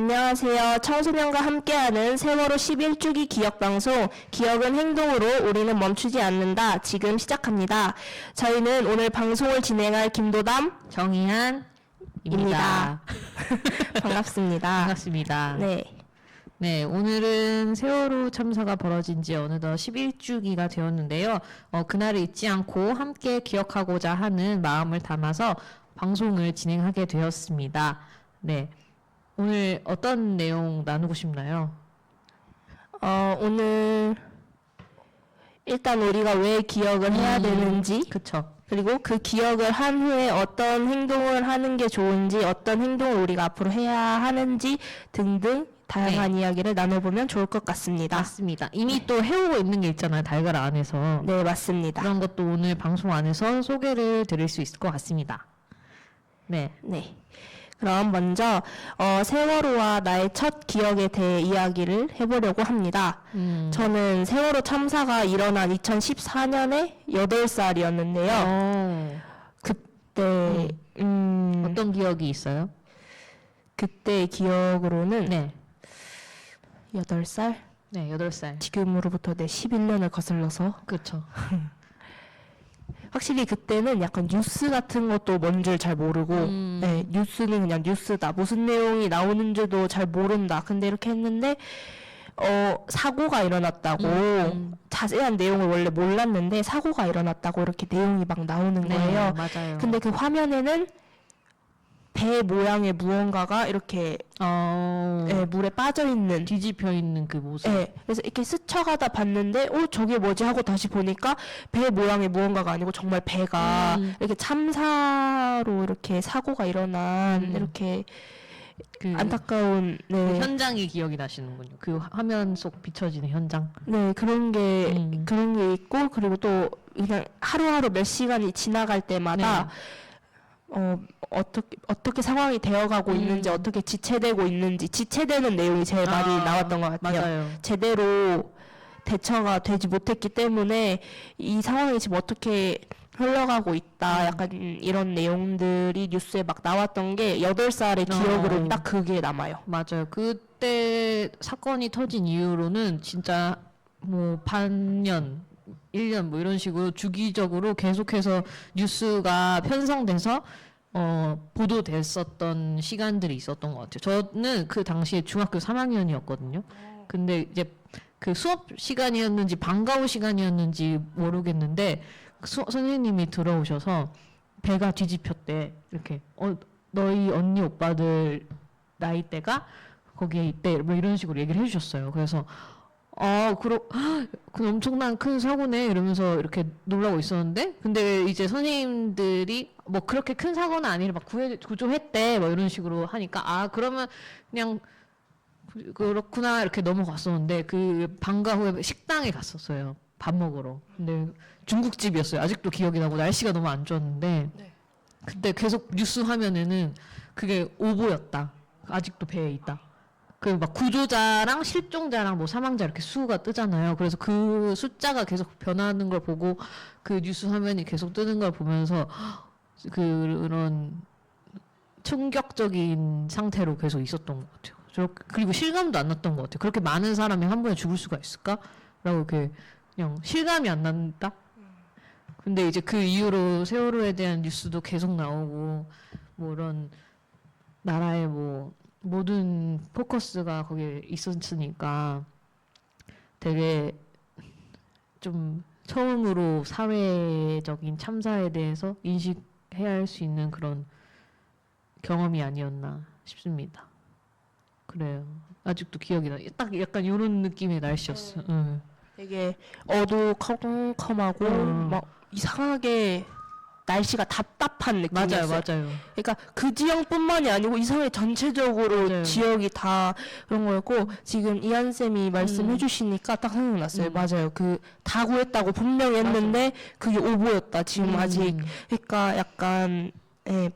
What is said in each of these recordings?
안녕하세요. 청소년과 함께하는 세월호 11주기 기억방송 기억은 행동으로 우리는 멈추지 않는다. 지금 시작합니다. 저희는 오늘 방송을 진행할 김도담, 정희한입니다. 반갑습니다. 반갑습니다. 네, 오늘은 세월호 참사가 벌어진 지 어느덧 11주기가 되었는데요. 그날을 잊지 않고 함께 기억하고자 하는 마음을 담아서 방송을 진행하게 되었습니다. 네, 오늘 어떤 내용 나누고 싶나요? 오늘 일단 우리가 왜 기억을 해야 되는지, 그쵸. 그리고 그 기억을 한 후에 어떤 행동을 하는 게 좋은지, 어떤 행동을 우리가 앞으로 해야 하는지 등등 다양한 이야기를 나눠보면 좋을 것 같습니다. 맞습니다. 이미 또 해오고 있는 게 있잖아요. 달걀 안에서. 네, 맞습니다. 그런 것도 오늘 방송 안에서 소개를 드릴 수 있을 것 같습니다. 네. 그럼 먼저 세월호와 나의 첫 기억에 대해 이야기를 해보려고 합니다. 저는 세월호 참사가 일어난 2014년에 8살이었는데요. 그때 어떤 기억이 있어요? 그때 기억으로는 네. 8살? 네, 8살. 지금으로부터 11년을 거슬러서 그렇죠. 확실히 그때는 약간 뉴스 같은 것도 뭔 줄 잘 모르고 네, 뉴스는 그냥 뉴스다. 무슨 내용이 나오는지도 잘 모른다. 근데 이렇게 했는데 사고가 일어났다고 자세한 내용을 원래 몰랐는데 사고가 일어났다고 이렇게 내용이 막 나오는 거예요. 맞아요. 근데 그 화면에는 배 모양의 무언가가 이렇게 물에 빠져 있는 뒤집혀 있는 그 모습. 네, 그래서 이렇게 스쳐가다 봤는데, 저게 뭐지 하고 다시 보니까 배 모양의 무언가가 아니고 정말 배가 이렇게 참사로 이렇게 사고가 일어난 이렇게 그 안타까운 그 현장이 기억이 나시는군요. 그 화면 속 비춰지는 현장. 네, 그런 게 있고, 그리고 또 그냥 하루하루 몇 시간이 지나갈 때마다 어떻게 상황이 되어가고 있는지, 어떻게 지체되고 있는지, 지체되는 내용이 제일 많이 나왔던 것 같아요. 맞아요. 제대로 대처가 되지 못했기 때문에 이 상황이 지금 어떻게 흘러가고 있다, 약간 이런 내용들이 뉴스에 막 나왔던 게 8살의 기억으로 딱 그게 남아요. 맞아요. 그때 사건이 터진 이후로는 진짜 뭐 반년, 1년 뭐 이런 식으로 주기적으로 계속해서 뉴스가 편성돼서 보도됐었던 시간들이 있었던 것 같아요. 저는 그 당시에 중학교 3학년이었거든요. 근데 이제 그 수업 시간이었는지 방과후 시간이었는지 모르겠는데 선생님이 들어오셔서 배가 뒤집혔대. 이렇게 너희 언니 오빠들 나이대가 거기에 있대. 뭐 이런 식으로 얘기를 해주셨어요. 그래서 그 엄청난 큰 사고네 이러면서 이렇게 놀라고 있었는데, 근데 이제 선생님들이 뭐 그렇게 큰 사고는 아니라 막 구조했대 뭐 이런 식으로 하니까 그러면 그냥 그렇구나 이렇게 넘어갔었는데, 그 방과 후에 식당에 갔었어요. 밥 먹으러. 근데 중국집이었어요. 아직도 기억이 나고 날씨가 너무 안 좋았는데 그때 계속 뉴스 화면에는 그게 오보였다. 아직도 배에 있다. 그 막 구조자랑 실종자랑 뭐 사망자 이렇게 수가 뜨잖아요. 그래서 그 숫자가 계속 변하는 걸 보고 그 뉴스 화면이 계속 뜨는 걸 보면서 그런 충격적인 상태로 계속 있었던 것 같아요. 그리고 실감도 안 났던 것 같아요. 그렇게 많은 사람이 한 번에 죽을 수가 있을까? 라고 이렇게 그냥 실감이 안 난다? 근데 이제 그 이후로 세월호에 대한 뉴스도 계속 나오고 뭐 이런 나라의 뭐 모든 포커스가 거기에 있었으니까 되게 좀 처음으로 사회적인 참사에 대해서 인식해야 할 수 있는 그런 경험이 아니었나 싶습니다. 그래요. 아직도 기억이 나. 딱 약간 이런 느낌의 날씨였어. 되게 어두컴컴하고 막 이상하게 날씨가 답답한 느낌이었어요. 맞아요. 그러니까 그 지역뿐만이 아니고 이상하게 전체적으로 지역이 다 그런 거였고, 지금 이한 쌤이 말씀해 주시니까 딱 생각났어요. 맞아요. 그 다 구했다고 분명히 했는데 그게 오보였다. 지금 아직. 그러니까 약간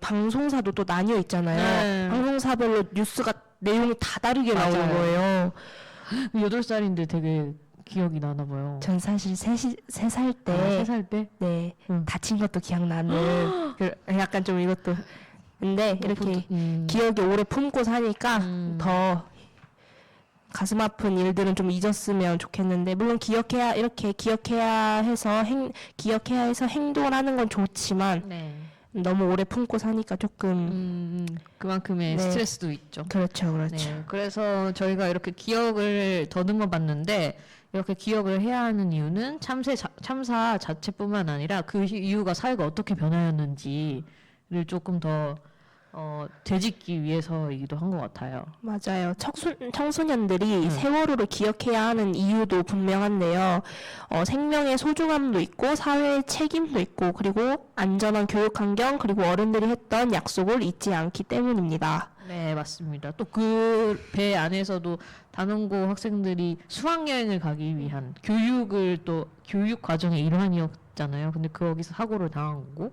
방송사도 또 나뉘어 있잖아요. 방송사별로 뉴스가 내용이 다 다르게 나오는 거예요. 8살인데 되게 기억이 나나 봐요. 전 사실 3살 때, 3살 때? 다친 것도 기억나는 약간 좀 이것도 근데 이렇게 기억에 오래 품고 사니까 더 가슴 아픈 일들은 좀 잊었으면 좋겠는데, 물론 기억해야 해서 행동을 하는 건 좋지만 네. 너무 오래 품고 사니까 조금 그만큼의 네. 스트레스도 있죠. 그렇죠. 네, 그래서 저희가 이렇게 기억을 더듬어 봤는데, 이렇게 기억을 해야 하는 이유는 참사 자체뿐만 아니라 그 이유가 사회가 어떻게 변하였는지를 조금 더 되짚기 위해서이기도 한 것 같아요. 맞아요. 청소년들이 세월호를 기억해야 하는 이유도 분명한데요. 생명의 소중함도 있고 사회의 책임도 있고, 그리고 안전한 교육 환경, 그리고 어른들이 했던 약속을 잊지 않기 때문입니다. 네, 맞습니다. 또 그 배 안에서도 단원고 학생들이 수학여행을 가기 위한 교육 과정의 일환이었잖아요. 근데 거기서 사고를 당한 거고,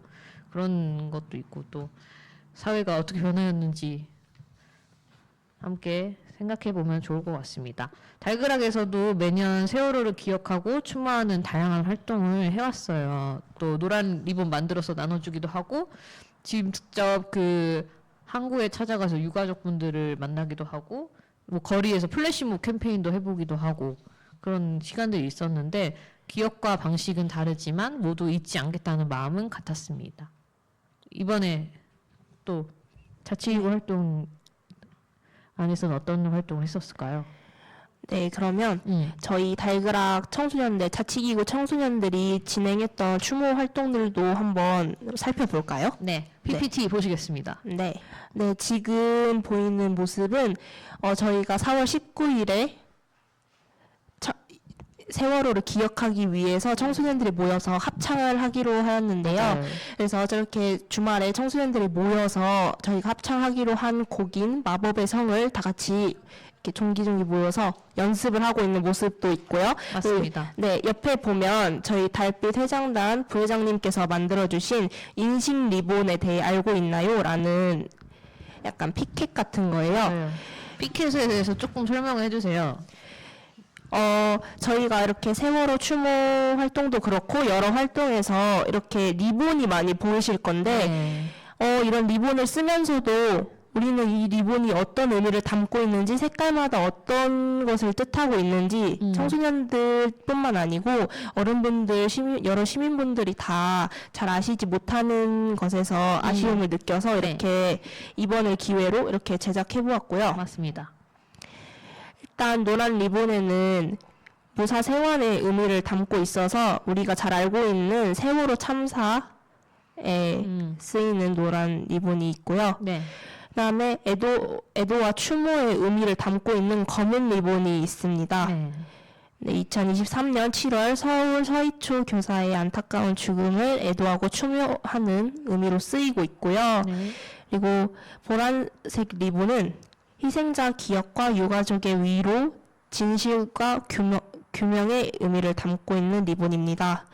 그런 것도 있고, 또 사회가 어떻게 변하였는지 함께 생각해 보면 좋을 것 같습니다. 달그락에서도 매년 세월호를 기억하고 추모하는 다양한 활동을 해왔어요. 또 노란 리본 만들어서 나눠주기도 하고, 직접 그 항구에 찾아가서 유가족분들을 만나기도 하고, 뭐 거리에서 플래시몹 캠페인도 해보기도 하고, 그런 시간들이 있었는데, 기억과 방식은 다르지만 모두 잊지 않겠다는 마음은 같았습니다. 이번에 또 자치기구 활동 안에서는 어떤 활동을 했었을까요? 네, 그러면 저희 달그락 청소년대, 자치기구 청소년들이 진행했던 추모 활동들도 한번 살펴볼까요? 네, PPT 보시겠습니다. 네. 네, 지금 보이는 모습은 저희가 4월 19일에 세월호를 기억하기 위해서 청소년들이 모여서 합창을 하기로 하였는데요. 맞아요. 그래서 저렇게 주말에 청소년들이 모여서 저희가 합창하기로 한 곡인 마법의 성을 다 같이 이렇게 종기종기 모여서 연습을 하고 있는 모습도 있고요. 맞습니다. 네, 옆에 보면 저희 달빛 회장단 부회장님께서 만들어주신 인식 리본에 대해 알고 있나요? 라는 약간 피켓 같은 거예요. 네. 피켓에 대해서 조금 설명을 해주세요. 저희가 이렇게 세월호 추모 활동도 그렇고 여러 활동에서 이렇게 리본이 많이 보이실 건데, 이런 리본을 쓰면서도 우리는 이 리본이 어떤 의미를 담고 있는지, 색깔마다 어떤 것을 뜻하고 있는지 청소년들뿐만 아니고 어른분들, 여러 시민분들이 다 잘 아시지 못하는 것에서 아쉬움을 느껴서 이렇게 이번을 기회로 이렇게 제작해 보았고요. 맞습니다. 일단 노란 리본에는 무사 생환의 의미를 담고 있어서 우리가 잘 알고 있는 세월호 참사에 쓰이는 노란 리본이 있고요. 네. 그다음에 애도와 추모의 의미를 담고 있는 검은 리본이 있습니다. 네. 네, 2023년 7월 서울 서희초 교사의 안타까운 죽음을 애도하고 추모하는 의미로 쓰이고 있고요. 네. 그리고 보라색 리본은 희생자 기억과 유가족의 위로, 진실과 규명의 의미를 담고 있는 리본입니다.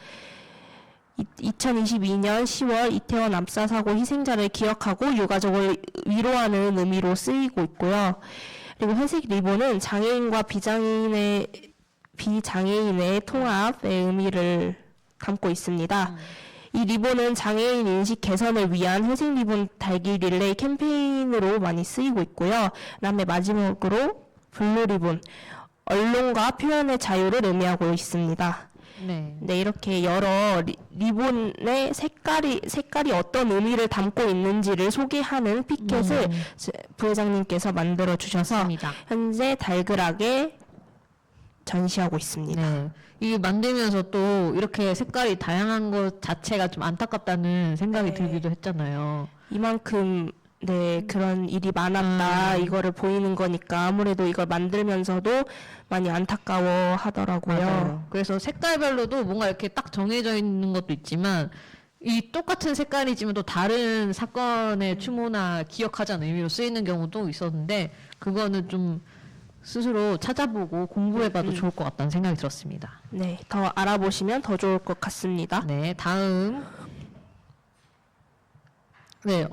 2022년 10월 이태원 압사 사고 희생자를 기억하고 유가족을 위로하는 의미로 쓰이고 있고요. 그리고 회색 리본은 장애인과 비장애인의 통합의 의미를 담고 있습니다. 이 리본은 장애인 인식 개선을 위한 회색 리본 달기 릴레이 캠페인으로 많이 쓰이고 있고요. 그다음에 마지막으로 블루 리본, 언론과 표현의 자유를 의미하고 있습니다. 네, 이렇게 여러 리본의 색깔이 어떤 의미를 담고 있는지를 소개하는 피켓을 부회장님께서 만들어 주셔서 맞습니다. 현재 달그락에 전시하고 있습니다. 네. 이게 만들면서 또 이렇게 색깔이 다양한 것 자체가 좀 안타깝다는 생각이 들기도 했잖아요. 이만큼 그런 일이 많았다 이거를 보이는 거니까 아무래도 이걸 만들면서도 많이 안타까워 하더라고요. 맞아요. 그래서 색깔별로도 뭔가 이렇게 딱 정해져 있는 것도 있지만, 이 똑같은 색깔이지만 또 다른 사건의 추모나 기억하자는 의미로 쓰이는 경우도 있었는데, 그거는 좀 스스로 찾아보고 공부해봐도 좋을 것 같다는 생각이 들었습니다. 네, 더 알아보시면 더 좋을 것 같습니다. 네, 다음. 네,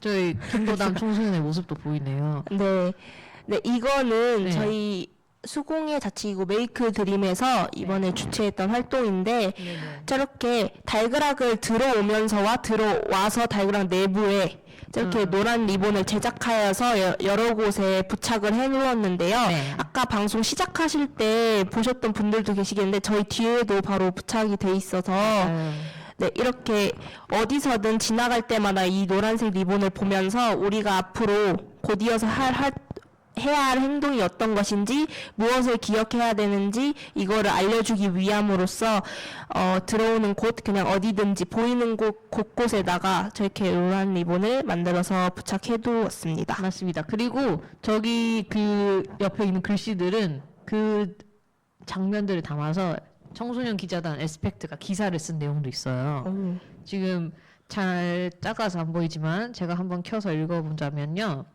저희 김도담 청소년의 모습도 보이네요. 네, 이거는 네. 저희 수공예 자치기구 메이크 드림에서 이번에 주최했던 활동인데, 저렇게 달그락을 들어오면서와 들어와서 달그락 내부에 이렇게 노란 리본을 제작하여서 여러 곳에 부착을 해놓았는데요. 네. 아까 방송 시작하실 때 보셨던 분들도 계시겠는데 저희 뒤에도 바로 부착이 돼 있어서 네, 이렇게 어디서든 지나갈 때마다 이 노란색 리본을 보면서 우리가 앞으로 곧 이어서 해야 할 행동이 어떤 것인지, 무엇을 기억해야 되는지 이거를 알려주기 위함으로써 들어오는 곳 그냥 어디든지 보이는 곳 곳곳에다가 저렇게 노란 리본을 만들어서 부착해 두었습니다. 맞습니다. 그리고 저기 그 옆에 있는 글씨들은 그 장면들을 담아서 청소년 기자단 에스펙트가 기사를 쓴 내용도 있어요. 지금 잘 작아서 안 보이지만 제가 한번 켜서 읽어보자면요.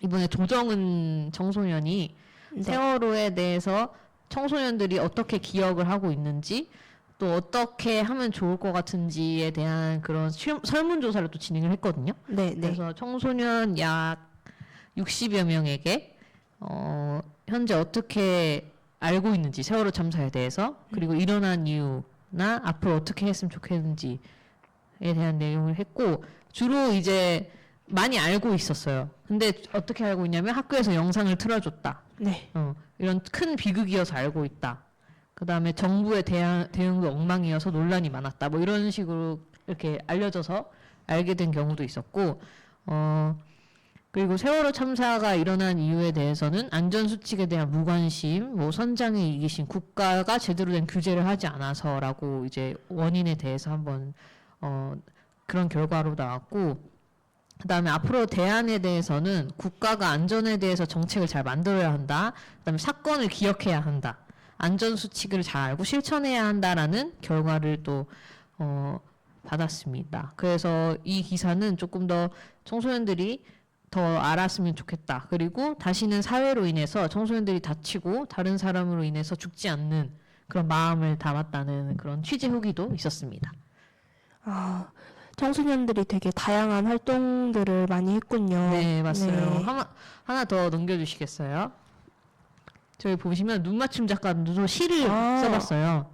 이번에 조정은 청소년이 네. 세월호에 대해서 청소년들이 어떻게 기억을 하고 있는지 또 어떻게 하면 좋을 것 같은지에 대한 그런 설문조사를 또 진행을 했거든요. 네, 네. 그래서 청소년 약 60여 명에게 현재 어떻게 알고 있는지 세월호 참사에 대해서 그리고 일어난 이유나 앞으로 어떻게 했으면 좋겠는지에 대한 내용을 했고 주로 이제 많이 알고 있었어요. 근데 어떻게 알고 있냐면 학교에서 영상을 틀어줬다. 네. 이런 큰 비극이어서 알고 있다. 그 다음에 정부의 대응도 엉망이어서 논란이 많았다. 뭐 이런 식으로 이렇게 알려져서 알게 된 경우도 있었고, 그리고 세월호 참사가 일어난 이유에 대해서는 안전수칙에 대한 무관심, 뭐 선장의 이기심, 국가가 제대로 된 규제를 하지 않아서라고 이제 원인에 대해서 한번 그런 결과로 나왔고, 그다음에 앞으로 대안에 대해서는 국가가 안전에 대해서 정책을 잘 만들어야 한다. 그다음에 사건을 기억해야 한다. 안전 수칙을 잘 알고 실천해야 한다라는 결과를 또 받았습니다. 그래서 이 기사는 조금 더 청소년들이 더 알았으면 좋겠다. 그리고 다시는 사회로 인해서 청소년들이 다치고 다른 사람으로 인해서 죽지 않는 그런 마음을 담았다는 그런 취재 후기도 있었습니다. 청소년들이 되게 다양한 활동들을 많이 했군요. 네, 맞어요. 네. 하나 더 넘겨주시겠어요? 저기 보시면 눈맞춤 작가도 시를 써봤어요.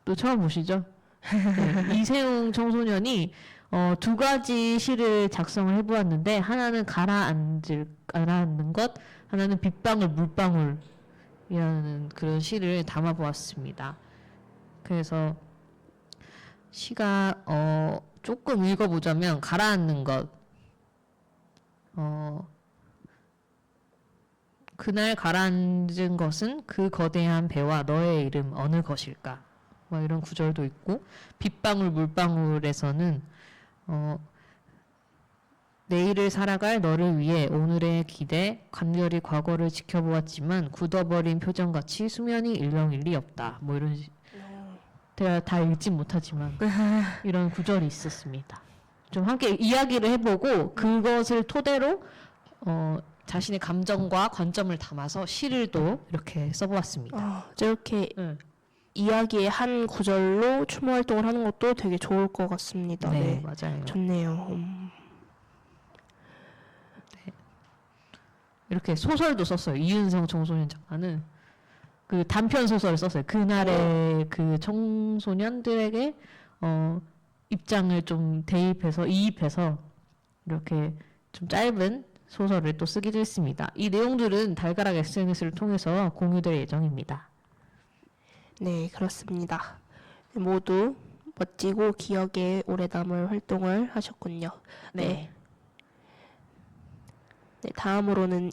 또 처음 보시죠? 네, 이세웅 청소년이 두 가지 시를 작성을 해보았는데 하나는 가라앉는 것, 하나는 빗방울 물방울이라는 그런 시를 담아보았습니다. 그래서 시가 조금 읽어보자면 가라앉는 것. 그날 가라앉은 것은 그 거대한 배와 너의 이름 어느 것일까? 뭐 이런 구절도 있고 빗방울 물방울에서는 내일을 살아갈 너를 위해 오늘의 기대 간절히 과거를 지켜보았지만 굳어버린 표정같이 수면이 일렁일리 없다. 뭐 이런 제가 다 읽진 못하지만 이런 구절이 있었습니다. 좀 함께 이야기를 해보고 그것을 토대로 자신의 감정과 관점을 담아서 시를 또 이렇게 써보았습니다. 저렇게 이야기의 한 구절로 추모 활동을 하는 것도 되게 좋을 것 같습니다. 네, 네. 맞아요. 좋네요. 네. 이렇게 소설도 썼어요. 이은성 청소년 작가는 그 단편 소설을 썼어요. 그날의 그 청소년들에게 입장을 좀 이입해서 이렇게 좀 짧은 소설을 또 쓰기도 했습니다. 이 내용들은 달가락 SNS를 통해서 공유될 예정입니다. 네, 그렇습니다. 모두 멋지고 기억에 오래 남을 활동을 하셨군요. 네. 네, 다음으로는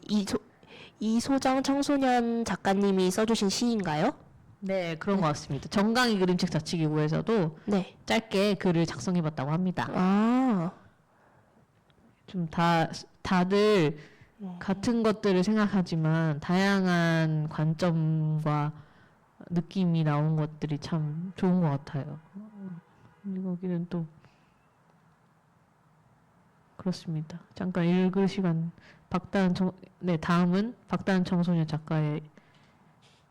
이소정 청소년 작가님이 써주신 시인가요? 네, 그런 것 같습니다. 정강이 그림책 자치기구에서도 네. 짧게 글을 작성해봤다고 합니다. 좀 다들 같은 것들을 생각하지만 다양한 관점과 느낌이 나온 것들이 참 좋은 것 같아요. 거기는 또 그렇습니다. 잠깐 읽을 시간. 다음은 박다은 청소년 작가의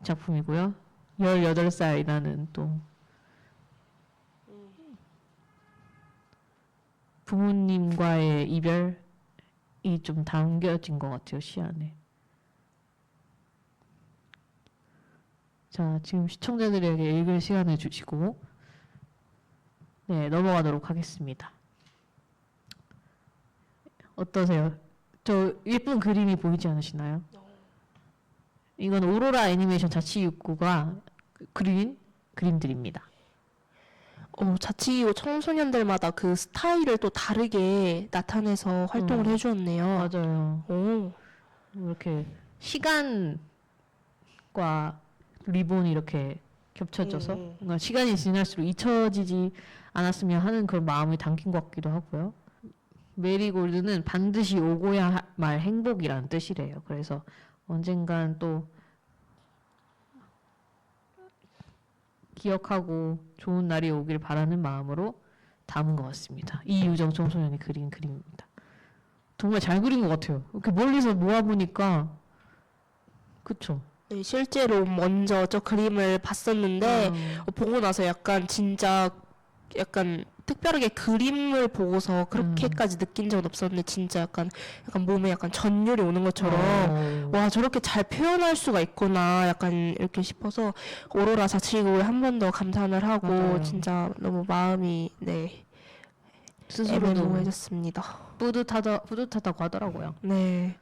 작품이고요. 18살이라는 또 부모님과의 이별이 좀 담겨진 것 같아요, 시 안에. 자, 지금 시청자들에게 읽을 시간을 주시고, 네, 넘어가도록 하겠습니다. 어떠세요? 저 예쁜 그림이 보이지 않으시나요? 이건 오로라 애니메이션 자치육구가 그린 그림들입니다. 자치기구 청소년들마다 그 스타일을 또 다르게 나타내서 활동을 해주었네요. 맞아요. 오, 이렇게 시간과 리본이 이렇게 겹쳐져서 뭔가 시간이 지날수록 잊혀지지 않았으면 하는 그런 마음이 담긴 것 같기도 하고요. 메리골드는 반드시 오고야 말 행복이라는 뜻이래요. 그래서 언젠간 또 기억하고 좋은 날이 오길 바라는 마음으로 담은 것 같습니다. 이유정 청소년이 그린 그림입니다. 정말 잘 그린 것 같아요. 이렇게 멀리서 모아보니까 그쵸? 네, 실제로 먼저 저 그림을 봤었는데 보고 나서 약간 진짜 약간 특별하게 그림을 보고서 그렇게까지 느낀 적은 없었는데 진짜 약간 몸에 약간 전율이 오는 것처럼 와 저렇게 잘 표현할 수가 있구나 약간 이렇게 싶어서 오로라 자치구에 한 번 더 감탄을 하고 맞아요. 진짜 너무 마음이 네 스스로도 애매모호해졌습니다. 뿌듯하다고 하더라고요. 네,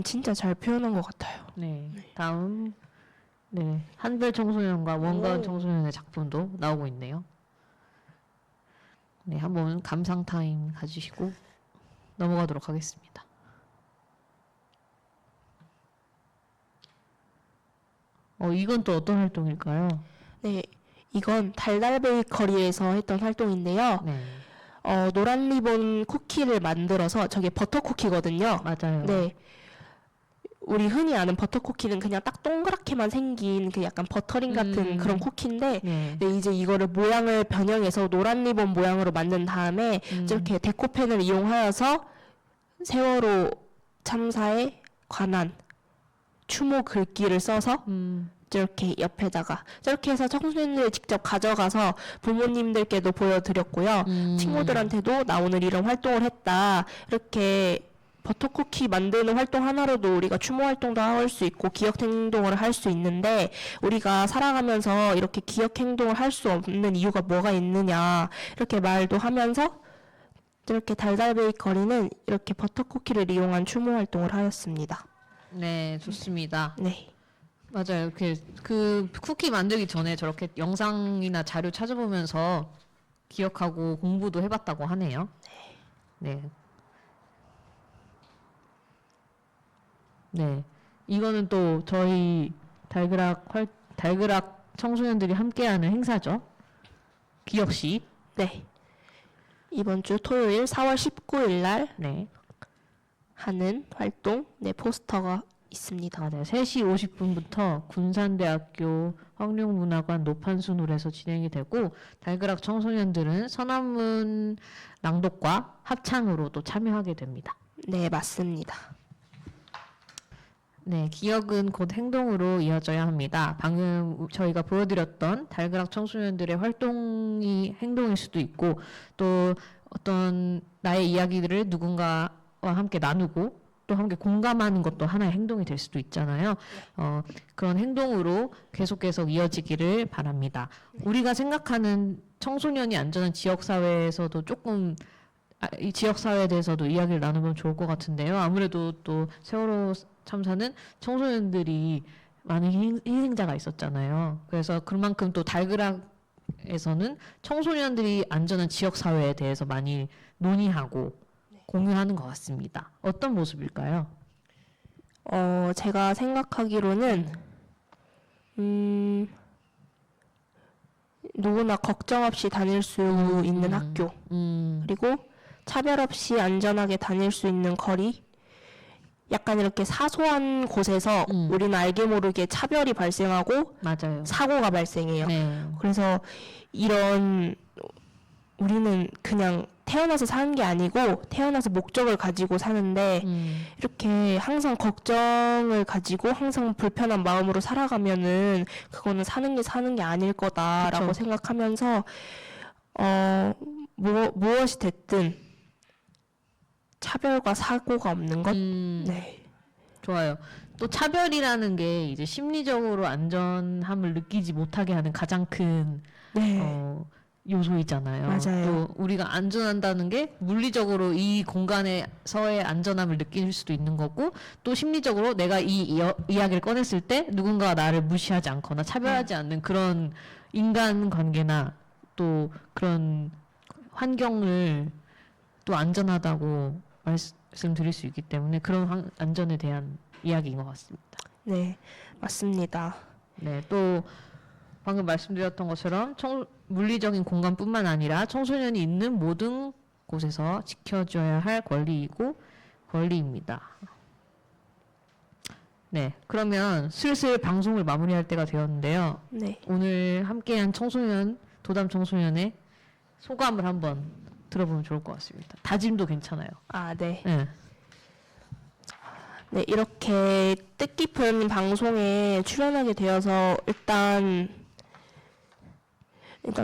진짜 잘 표현한 것 같아요. 네. 다음 한별 청소년과 원가은 오. 청소년의 작품도 나오고 있네요. 네, 한번 감상 타임 가지시고 넘어가도록 하겠습니다. 이건 또 어떤 활동일까요? 네, 이건 달달 베이커리에서 했던 활동인데요. 네, 노란 리본 쿠키를 만들어서 저게 버터 쿠키거든요. 맞아요. 네. 우리 흔히 아는 버터 쿠키는 그냥 딱 동그랗게만 생긴 그 약간 버터링 같은 그런 쿠키인데 네. 네, 이제 이거를 모양을 변형해서 노란 리본 모양으로 만든 다음에 이렇게 데코펜을 이용하여서 세월호 참사에 관한 추모 글귀를 써서 이렇게 옆에다가 저렇게 해서 청소년들이 직접 가져가서 부모님들께도 보여드렸고요. 친구들한테도 나 오늘 이런 활동을 했다. 이렇게 버터쿠키 만드는 활동 하나로도 우리가 추모 활동도 할 수 있고 기억 행동을 할 수 있는데 우리가 살아가면서 이렇게 기억 행동을 할 수 없는 이유가 뭐가 있느냐 이렇게 말도 하면서 이렇게 달달 베이커리는 이렇게 버터쿠키를 이용한 추모 활동을 하였습니다. 네, 좋습니다. 네. 맞아요. 이렇게 그 쿠키 만들기 전에 저렇게 영상이나 자료 찾아보면서 기억하고 공부도 해봤다고 하네요. 네. 네. 이거는 또 저희 달그락 청소년들이 함께하는 행사죠. 기억식. 네. 이번 주 토요일 4월 19일 날 네. 하는 활동 네 포스터가 있습니다. 맞아요. 3시 50분부터 군산대학교 황룡문화관 노판순홀에서 진행이 되고 달그락 청소년들은 선한문 낭독과 합창으로 또 참여하게 됩니다. 네, 맞습니다. 네, 기억은 곧 행동으로 이어져야 합니다. 방금 저희가 보여드렸던 달그락 청소년들의 활동이 행동일 수도 있고 또 어떤 나의 이야기들을 누군가와 함께 나누고 또 함께 공감하는 것도 하나의 행동이 될 수도 있잖아요. 그런 행동으로 계속해서 이어지기를 바랍니다. 우리가 생각하는 청소년이 안전한 지역사회에서도 조금 이 지역사회에 대해서도 이야기를 나누면 좋을 것 같은데요. 아무래도 또 세월호 참사는 청소년들이 많은 희생자가 있었잖아요. 그래서 그만큼 또 달그락에서는 청소년들이 안전한 지역사회에 대해서 많이 논의하고 공유하는 것 같습니다. 어떤 모습일까요? 제가 생각하기로는 누구나 걱정 없이 다닐 수 있는 학교 그리고 차별 없이 안전하게 다닐 수 있는 거리 약간 이렇게 사소한 곳에서 우리는 알게 모르게 차별이 발생하고 맞아요. 사고가 발생해요. 네. 그래서 이런 우리는 그냥 태어나서 사는 게 아니고 태어나서 목적을 가지고 사는데 이렇게 항상 걱정을 가지고 항상 불편한 마음으로 살아가면은 그거는 사는 게 아닐 거다라고 그쵸. 생각하면서 무엇이 됐든 차별과 사고가 없는 것. 네. 좋아요. 또 차별이라는 게 이제 심리적으로 안전함을 느끼지 못하게 하는 가장 큰 네. 요소이잖아요. 맞아요. 또 우리가 안전한다는 게 물리적으로 이 공간에서의 안전함을 느낄 수도 있는 거고 또 심리적으로 내가 이야기를 꺼냈을 때 누군가가 나를 무시하지 않거나 차별하지 않는 그런 인간 관계나 또 그런 환경을 또 안전하다고 말씀드릴 수 있기 때문에 그런 안전에 대한 이야기인 것 같습니다. 네, 맞습니다. 네, 또 방금 말씀드렸던 것처럼 물리적인 공간뿐만 아니라 청소년이 있는 모든 곳에서 지켜줘야 할 권리입니다. 네, 그러면 슬슬 방송을 마무리할 때가 되었는데요. 네. 오늘 함께한 도담 청소년의 소감을 한번 들어보면 좋을 것 같습니다. 다짐도 괜찮아요. 아, 네. 네. 네, 이렇게 뜻깊은 방송에 출연하게 되어서 일단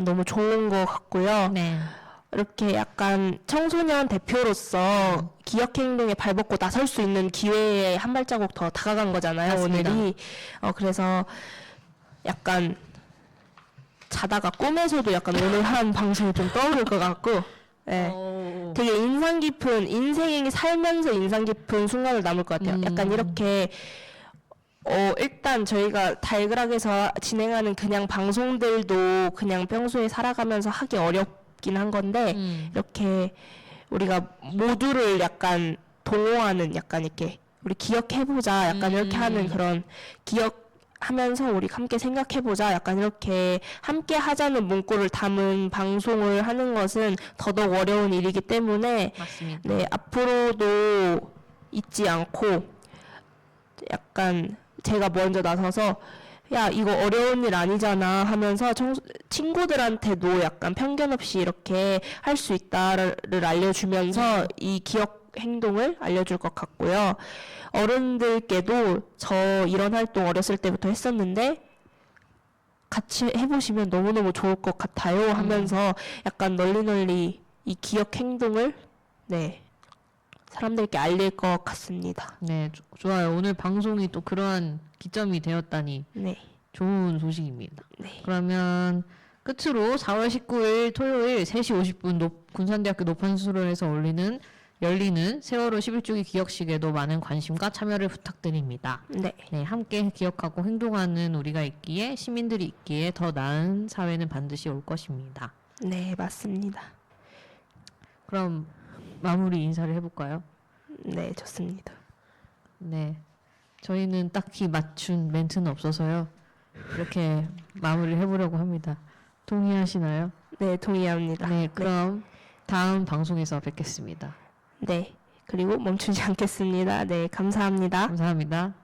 너무 좋은 것 같고요. 네. 이렇게 약간 청소년 대표로서 기억 행동에 발벗고 나설 수 있는 기회에 한 발자국 더 다가간 거잖아요, 맞습니다. 오늘이. 그래서 약간 자다가 꿈에서도 약간 오늘 한 방송이 좀 떠오를 것 같고, 네. 되게 인생이 살면서 인상 깊은 순간을 남을 것 같아요. 약간 이렇게 일단 저희가 달그락에서 진행하는 그냥 방송들도 그냥 평소에 살아가면서 하기 어렵긴 한 건데 이렇게 우리가 모두를 약간 동호하는 약간 이렇게 우리 기억해보자 약간 이렇게 하는 그런 기억하면서 우리 함께 생각해보자 약간 이렇게 함께 하자는 문구를 담은 방송을 하는 것은 더더욱 어려운 일이기 때문에 맞습니다. 네, 앞으로도 잊지 않고 약간 제가 먼저 나서서 야 이거 어려운 일 아니잖아 하면서 친구들한테도 약간 편견 없이 이렇게 할 수 있다를 알려주면서 이 기억 행동을 알려줄 것 같고요. 어른들께도 저 이런 활동 어렸을 때부터 했었는데 같이 해보시면 너무너무 좋을 것 같아요 하면서 약간 널리 이 기억 행동을 네 사람들께 알릴 것 같습니다. 네, 좋아요. 오늘 방송이 또 그러한 기점이 되었다니 네. 좋은 소식입니다. 네. 그러면 끝으로 4월 19일 토요일 3시 50분 군산대학교 노판수로에서 열리는 세월호 11주기 기억식에도 많은 관심과 참여를 부탁드립니다. 네. 네, 함께 기억하고 행동하는 우리가 있기에 시민들이 있기에 더 나은 사회는 반드시 올 것입니다. 네, 맞습니다. 그럼 마무리 인사를 해볼까요? 네, 좋습니다. 네, 저희는 딱히 맞춘 멘트는 없어서요. 이렇게 마무리를 해보려고 합니다. 동의하시나요? 네, 동의합니다. 네, 그럼 다음 방송에서 뵙겠습니다. 네. 그리고 멈추지 않겠습니다. 네, 감사합니다. 감사합니다.